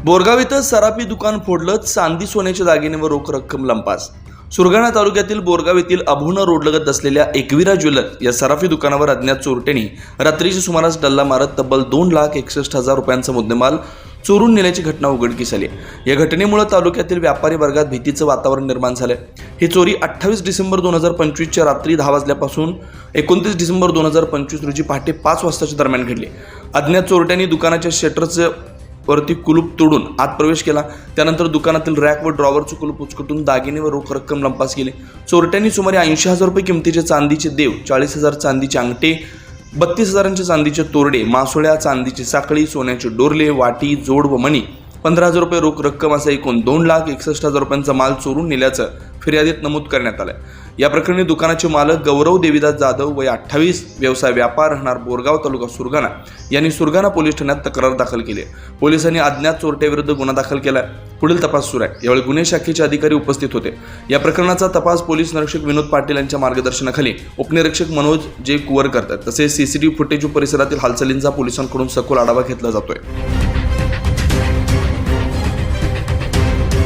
बोरगाव इथं सराफी दुकान फोडलं, चांदी सोन्याच्या दागिने व रोख रक्कम लंपास। सुरगाणा तालुक्यातील बोरगाव येथील अभुना रोडलगत असलेल्या एकविरा ज्वेलर्स या सराफी दुकानावर अज्ञात चोरट्यांनी रात्रीच्या सुमारास डल्ला मारत तब्बल 2,61,000 रुपयांचा मुद्देमाल चोरून नेल्याची घटना उघडकीस आली। या घटनेमुळे तालुक्यातील व्यापारी वर्गात भीतीचं वातावरण निर्माण झालं। ही चोरी 28 डिसेंबर 2025 च्या रात्री 10 वाजल्यापासून 29 डिसेंबर 2025 रोजी पहाटे 5 वाजताच्या दरम्यान घडली। अज्ञात चोरट्यांनी दुकानाच्या शटरचं वरती कुलूप तोडून आत प्रवेश केला। त्यानंतर दुकानातील रॅक व ड्रॉवरचं कुलूप उचकटून दागिने व रोख रक्कम लंपास केले। चोरट्यांनी सुमारे 80,000 रुपये किमतीचे चांदीचे देव, 40,000 चांदीचे अंगठे, 32,000 चांदीचे तोरडे, मासोळ्या, चांदीची साखळी, सोन्याचे डोरले, वाटी, जोड व मणी, 15,000 रुपये रोख रक्कम असा एकूण 2,61,000 रुपयांचा माल चोरून नेल्याचं फिर्यादीत नमूद करण्यात आलं। या प्रकरणी दुकानाचे मालक गौरव देवीदास जाधव वय 28, व्यवसाय व्यापार, राहणार बोरगाव, तालुका सुरगाणा यांनी सुरगाणा पोलीस ठाण्यात तक्रार दाखल केली। पोलिसांनी अज्ञात चोरट्याविरुद्ध गुन्हा दाखल केला। पुढील तपास सुरू आहे। यावेळी गुन्हे शाखेचे अधिकारी उपस्थित होते। या प्रकरणाचा तपास पोलीस निरीक्षक विनोद पाटील यांच्या मार्गदर्शनाखाली उपनिरीक्षक मनोज जे कुवर करतात। तसेच सीसीटीव्ही फुटेज व परिसरातील हालचालींचा पोलिसांकडून सखोल आढावा घेतला जातोय।